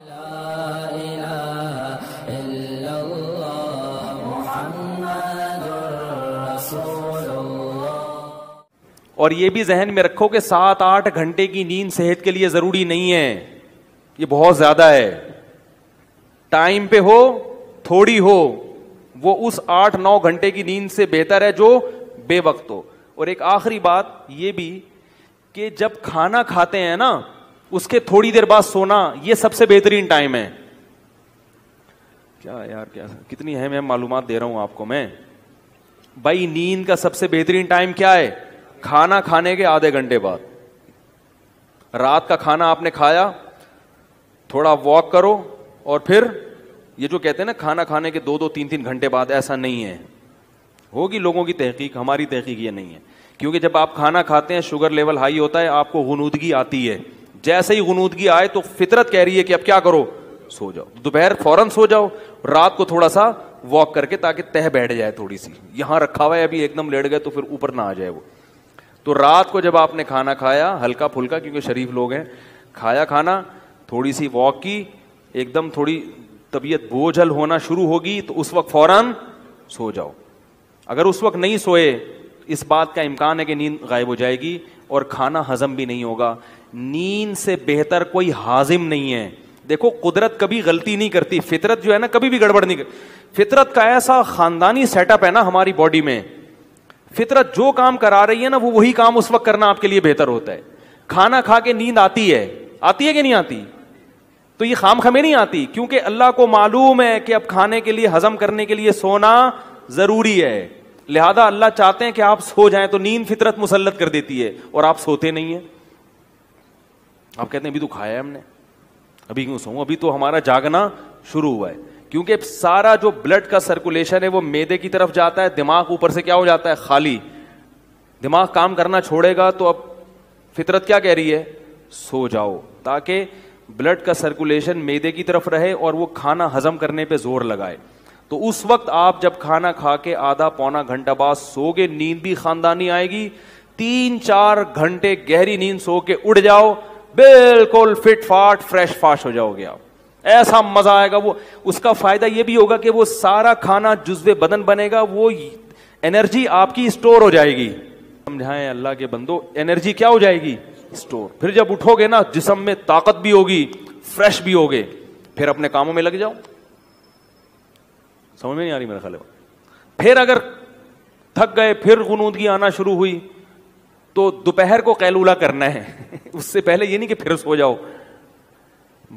لا الہ الا اللہ محمد رسول اللہ. اور یہ بھی ذہن میں رکھو کہ 7-8 گھنٹے کی نیند صحت کے لیے ضروری نہیں ہے, یہ بہت زیادہ ہے. ٹائم پہ ہو تھوڑی ہو, وہ اس 8-9 گھنٹے کی نیند سے بہتر ہے جو بے وقت ہو. اور ایک آخری بات یہ بھی کہ جب کھانا کھاتے ہیں نا اس کے تھوڑی دیر بعد سونا, یہ سب سے بہترین ٹائم ہے. کیا یار, کیا کتنی اہم معلومات دے رہا ہوں آپ کو میں. بھائی نیند کا سب سے بہترین ٹائم کیا ہے؟ کھانا کھانے کے آدھے گھنٹے بعد. رات کا کھانا آپ نے کھایا, تھوڑا واک کرو, اور پھر یہ جو کہتے ہیں نا کھانا کھانے کے 2-3 گھنٹے بعد, ایسا نہیں ہے. ہوگی لوگوں کی تحقیق, ہماری تحقیق یہ نہیں ہے. کیونکہ جب آپ کھانا کھاتے ہیں شوگر لیول ہائی ہوتا ہے, آپ کو غنودگی آتی ہے. جیسے ہی غنودگی آئے تو فطرت کہہ رہی ہے کہ اب کیا کرو, سو جاؤ. دوپہر فوراً سو جاؤ, رات کو تھوڑا سا واک کر کے تاکہ تہ بیٹھ جائے تھوڑی سی. یہاں رکھا ہوا ہے ابھی ایک دم لیٹ گئے تو پھر اوپر نہ آ جائے وہ. تو رات کو جب آپ نے کھانا کھایا ہلکا پھلکا, کیونکہ شریف لوگ ہیں, کھایا کھانا, تھوڑی سی واک کی, ایک دم تھوڑی طبیعت بوجھل ہونا شروع ہوگی تو اس وقت فوراً سو جاؤ. اگر اس وقت نہیں سوئے, اس بات کا امکان ہے کہ نیند غائب ہو جائے گی اور کھانا ہضم بھی نہیں ہوگا. نیند سے بہتر کوئی ہاضم نہیں ہے. دیکھو قدرت کبھی غلطی نہیں کرتی, فطرت جو ہے نا کبھی بھی گڑبڑ نہیں کرتی. فطرت کا ایسا خاندانی سیٹ اپ ہے نا ہماری باڈی میں, فطرت جو کام کرا رہی ہے نا وہ وہی کام اس وقت کرنا آپ کے لیے بہتر ہوتا ہے. کھانا کھا کے نیند آتی ہے کہ نہیں آتی؟ تو یہ خام خمیں نہیں آتی, کیونکہ اللہ کو معلوم ہے کہ اب کھانے کے لیے ہضم کرنے کے لیے سونا ضروری ہے. لہذا اللہ چاہتے ہیں کہ آپ سو جائیں, تو نیند فطرت مسلط کر دیتی ہے اور آپ سوتے نہیں ہیں. آپ کہتے ہیں ابھی تو کھایا ہے ہم نے, ابھی کیوں سوؤں, ابھی تو ہمارا جاگنا شروع ہوا ہے. کیونکہ سارا جو بلڈ کا سرکولیشن ہے وہ معدے کی طرف جاتا ہے, دماغ اوپر سے کیا ہو جاتا ہے, خالی. دماغ کام کرنا چھوڑے گا تو اب فطرت کیا کہہ رہی ہے, سو جاؤ, تاکہ بلڈ کا سرکولیشن معدے کی طرف رہے اور وہ کھانا ہضم کرنے پہ زور لگائے. تو اس وقت آپ جب کھانا کھا کے آدھا پونا گھنٹہ بعد سو گے, نیند بھی خاندانی آئے گی. 3-4 گھنٹے گہری نیند سو کے اڑ جاؤ, بالکل فٹ فاٹ فریش فاش ہو جاؤ گے آپ. ایسا مزہ آئے گا. وہ اس کا فائدہ یہ بھی ہوگا کہ وہ سارا کھانا جزو بدن بنے گا, وہ انرجی آپ کی اسٹور ہو جائے گی. سمجھائیں اللہ کے بندو, انرجی کیا ہو جائے گی, اسٹور. پھر جب اٹھو گے نا جسم میں طاقت بھی ہوگی, فریش بھی ہوگے, پھر اپنے کاموں میں لگ جاؤ. سمجھ میں نہیں آ رہی میرا خیال ہے. پھر اگر تھک گئے, پھر غنودگی آنا شروع ہوئی, تو دوپہر کو قیلولہ کرنا ہے. اس سے پہلے یہ نہیں کہ پھر سو جاؤ.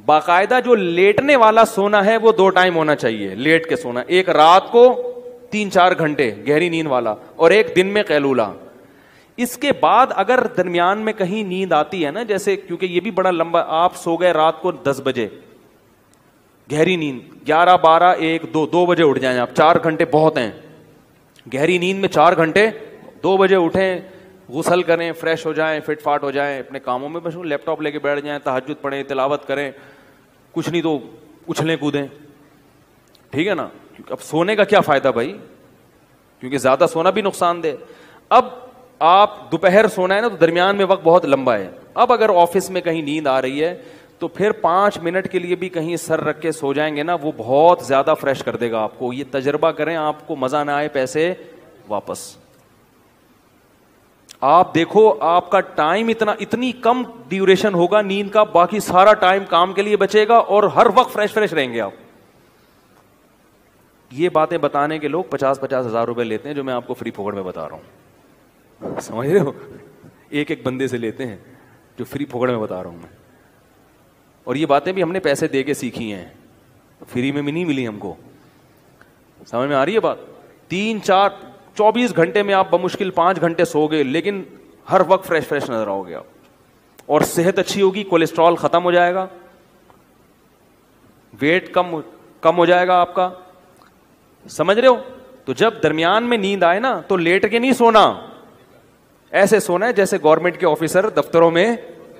باقاعدہ جو لیٹنے والا سونا ہے وہ 2 ٹائم ہونا چاہیے, لیٹ کے سونا. ایک رات کو 3-4 گھنٹے گہری نیند والا, اور ایک دن میں قیلولہ. اس کے بعد اگر درمیان میں کہیں نیند آتی ہے نا, جیسے کیونکہ یہ بھی بڑا لمبا, آپ سو گئے رات کو 10 بجے گہری نیند, 11, 12, 1, 2 بجے اٹھ جائیں آپ, 4 گھنٹے بہت ہیں. گہری نیند میں 4 گھنٹے, 2 بجے اٹھیں, غسل کریں, فریش ہو جائیں, فٹ فاٹ ہو جائیں, اپنے کاموں میں بس لیپ ٹاپ لے کے بیٹھ جائیں, تہجد پڑھیں, تلاوت کریں, کچھ نہیں تو اچھلیں کودیں. ٹھیک ہے نا. اب سونے کا کیا فائدہ بھائی, کیونکہ زیادہ سونا بھی نقصان دہ. اب آپ دوپہر سونا ہے نا تو درمیان میں وقت بہت لمبا ہے. اب اگر آفس میں کہیں نیند آ رہی ہے تو پھر 5 منٹ کے لیے بھی کہیں سر رکھ کے سو جائیں گے نا, وہ بہت زیادہ فریش کر دے گا آپ کو. یہ تجربہ کریں, آپ کو مزہ نہ آئے پیسے واپس. آپ دیکھو آپ کا ٹائم اتنی کم ڈیوریشن ہوگا نیند کا, باقی سارا ٹائم کام کے لیے بچے گا اور ہر وقت فریش رہیں گے آپ. یہ باتیں بتانے کے لوگ 50-50 ہزار روپے لیتے ہیں, جو میں آپ کو فری پھوکڑ میں بتا رہا ہوں. سمجھ رہے ہو, ایک بندے سے لیتے ہیں جو فری پھوکڑ میں بتا رہا ہوں میں. اور یہ باتیں بھی ہم نے پیسے دے کے سیکھی ہیں, فری میں بھی نہیں ملی ہم کو. سمجھ میں آ رہی ہے بات. 24 گھنٹے میں آپ بمشکل 5 گھنٹے سو گے, لیکن ہر وقت فریش نظر آؤ گے آپ, اور صحت اچھی ہوگی, کولیسٹرول ختم ہو جائے گا, ویٹ کم ہو جائے گا آپ کا. سمجھ رہے ہو. تو جب درمیان میں نیند آئے نا تو لیٹ کے نہیں سونا, ایسے سونا ہے جیسے گورنمنٹ کے آفیسر دفتروں میں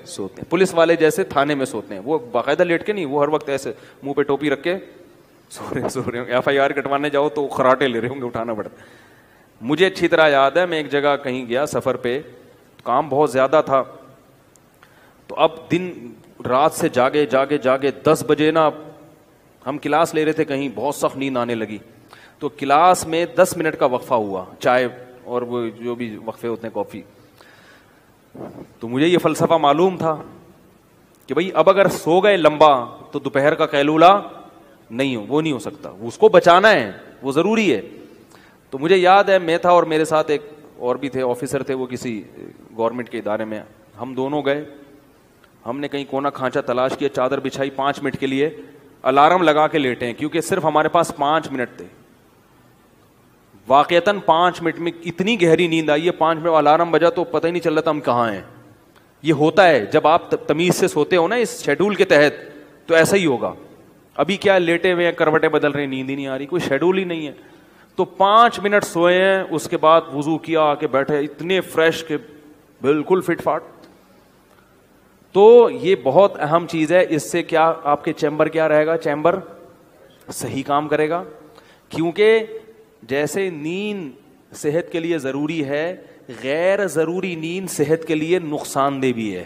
سوتے ہیں, پولیس والے جیسے تھانے میں سوتے ہیں. وہ باقاعدہ لیٹ کے نہیں, وہ ہر وقت ایسے منہ پہ ٹوپی رکھ کے سو رہے ہوں. FIR کٹوانے جاؤ تو خراٹے لے رہے ہوں گے, اٹھانا پڑتا. مجھے اچھی طرح یاد ہے, میں ایک جگہ کہیں گیا سفر پہ, کام بہت زیادہ تھا, تو اب دن رات سے جاگے جاگے جاگے 10 بجے نا ہم کلاس لے رہے تھے کہیں, بہت سخت نیند آنے لگی. تو کلاس میں 10 منٹ کا وقفہ ہوا, چائے اور وہ جو بھی وقفے ہوتے ہیں کافی. تو مجھے یہ فلسفہ معلوم تھا کہ بھائی اب اگر سو گئے لمبا تو دوپہر کا قیلولہ نہیں ہو سکتا, اس کو بچانا ہے, وہ ضروری ہے. تو مجھے یاد ہے میں تھا اور میرے ساتھ ایک اور بھی تھے, آفیسر تھے, وہ کسی گورنمنٹ کے ادارے میں. ہم دونوں گئے, ہم نے کہیں کونا کھانچا تلاش کیا, چادر بچھائی, 5 منٹ کے لیے الارم لگا کے لیٹے ہیں کیونکہ صرف ہمارے پاس 5 منٹ تھے. واقعتاً 5 منٹ میں اتنی گہری نیند آئی ہے, 5 منٹ الارم بجا تو پتہ ہی نہیں چل رہا تھا ہم کہاں ہیں. یہ ہوتا ہے جب آپ تمیز سے سوتے ہو نا اس شیڈول کے تحت, تو ایسا ہی ہوگا. ابھی کیا لیٹے ہوئے ہیں, کروٹیں بدل رہے ہیں, نیند ہی نہیں آ رہی, کوئی شیڈول ہی نہیں ہے. تو 5 منٹ سوئے ہیں, اس کے بعد وضو کیا, آ کے بیٹھے, اتنے فریش کہ بالکل فٹ فاٹ. تو یہ بہت اہم چیز ہے. اس سے کیا آپ کے چیمبر کیا رہے گا, چیمبر صحیح کام کرے گا. کیونکہ جیسے نیند صحت کے لیے ضروری ہے, غیر ضروری نیند صحت کے لیے نقصان دہ بھی ہے.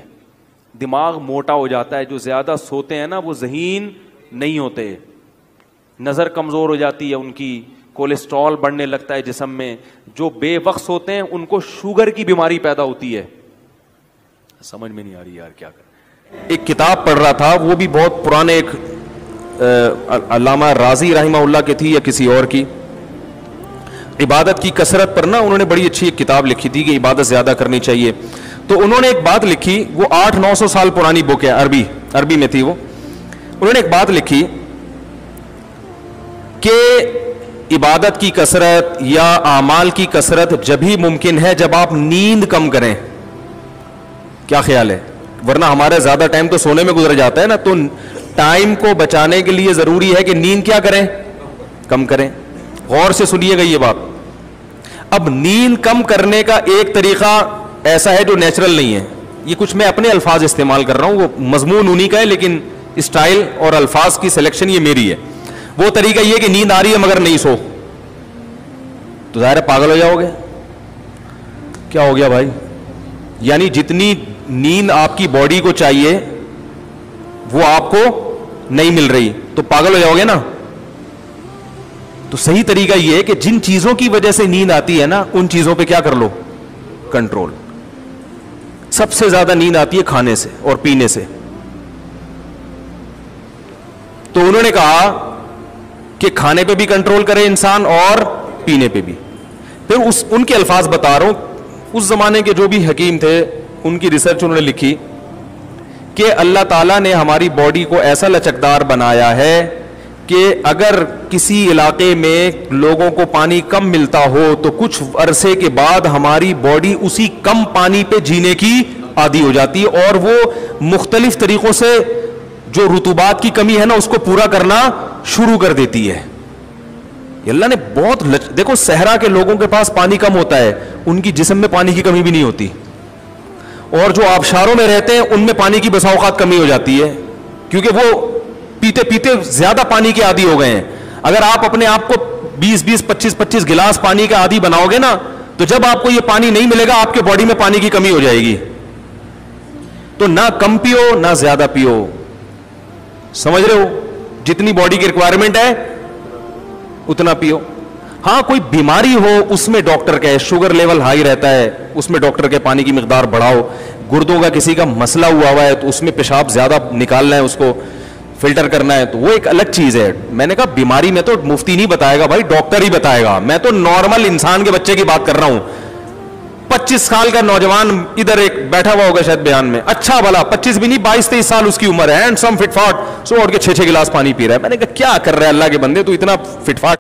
دماغ موٹا ہو جاتا ہے, جو زیادہ سوتے ہیں نا وہ ذہین نہیں ہوتے, نظر کمزور ہو جاتی ہے ان کی, کولیسٹرول بڑھنے لگتا ہے جسم میں. جو بے وقت سوتے ہیں ان کو شوگر کی بیماری پیدا ہوتی ہے. سمجھ میں نہیں آ رہی یار کیا کریں. ایک کتاب پڑھ رہا تھا, وہ بھی بہت پرانے, ایک علامہ رازی رحمہ اللہ کی تھی یا کسی اور کی, عبادت کی کثرت پر نا انہوں نے بڑی اچھی ایک کتاب لکھی تھی کہ عبادت زیادہ کرنی چاہیے. تو انہوں نے ایک بات لکھی, وہ 800-900 سال پرانی بک ہے, عربی میں تھی وہ. انہوں نے ایک بات لکھی کہ عبادت کی کثرت یا اعمال کی کثرت جب ہی ممکن ہے جب آپ نیند کم کریں. کیا خیال ہے؟ ورنہ ہمارا زیادہ ٹائم تو سونے میں گزر جاتا ہے نا. تو ٹائم کو بچانے کے لیے ضروری ہے کہ نیند کیا کریں, کم کریں. غور سے سنیے گا یہ بات. اب نیند کم کرنے کا ایک طریقہ ایسا ہے جو نیچرل نہیں ہے, یہ کچھ میں اپنے الفاظ استعمال کر رہا ہوں, وہ مضمون انہی کا ہے لیکن اسٹائل اور الفاظ کی سلیکشن یہ میری ہے. وہ طریقہ یہ کہ نیند آ رہی ہے مگر نہیں سو, تو ظاہر ہے پاگل ہو جاؤ گے. کیا ہو گیا بھائی؟ یعنی جتنی نیند آپ کی باڈی کو چاہیے وہ آپ کو نہیں مل رہی, تو پاگل ہو جاؤ گے نا. تو صحیح طریقہ یہ ہے کہ جن چیزوں کی وجہ سے نیند آتی ہے نا, ان چیزوں پہ کیا کر لو, کنٹرول. سب سے زیادہ نیند آتی ہے کھانے سے اور پینے سے. تو انہوں نے کہا کہ کھانے پہ بھی کنٹرول کرے انسان اور پینے پہ بھی. پھر ان کے الفاظ بتا رہا ہوں, اس زمانے کے جو بھی حکیم تھے ان کی ریسرچ انہوں نے لکھی کہ اللہ تعالیٰ نے ہماری باڈی کو ایسا لچکدار بنایا ہے کہ اگر کسی علاقے میں لوگوں کو پانی کم ملتا ہو تو کچھ عرصے کے بعد ہماری باڈی اسی کم پانی پہ جینے کی عادی ہو جاتی ہے, اور وہ مختلف طریقوں سے جو رطوبات کی کمی ہے نا اس کو پورا کرنا شروع کر دیتی ہے. اللہ نے بہت دیکھو, صحرا کے لوگوں کے پاس پانی کم ہوتا ہے, ان کی جسم میں پانی کی کمی بھی نہیں ہوتی, اور جو آبشاروں میں رہتے ہیں ان میں پانی کی بسا اوقات کمی ہو جاتی ہے کیونکہ وہ پیتے پیتے زیادہ پانی کے عادی ہو گئے ہیں. اگر آپ اپنے آپ کو 20-20, 25-25 گلاس پانی کا عادی بناؤ گے نا, تو جب آپ کو یہ پانی نہیں ملے گا آپ کے باڈی میں پانی کی کمی ہو جائے گی. تو نہ کم پیو نہ زیادہ پیو, سمجھ رہے ہو, جتنی باڈی کی ریکوائرمنٹ ہے اتنا پیو. ہاں کوئی بیماری ہو اس میں ڈاکٹر کہے, شوگر لیول ہائی رہتا ہے اس میں ڈاکٹر کے پانی کی مقدار بڑھاؤ, گردوں کا کسی کا مسئلہ ہوا ہے تو اس میں پیشاب زیادہ نکالنا ہے, اس کو فلٹر کرنا ہے, تو وہ ایک الگ چیز ہے. میں نے کہا بیماری میں تو مفتی نہیں بتائے گا بھائی, ڈاکٹر ہی بتائے گا. میں تو نارمل انسان کے بچے کی بات کر رہا ہوں. 25 سال کا نوجوان ادھر ایک بیٹھا ہوا ہوگا شاید بیان میں, اچھا بھلا 25 بھی نہیں 22-23 سال اس کی عمر ہے, اینڈ سم فٹ فاٹ, سو اٹھ کے 6 گلاس پانی پی رہا ہے. میں نے کہا کیا کر رہا ہے اللہ کے بندے, تو اتنا فٹ فاٹ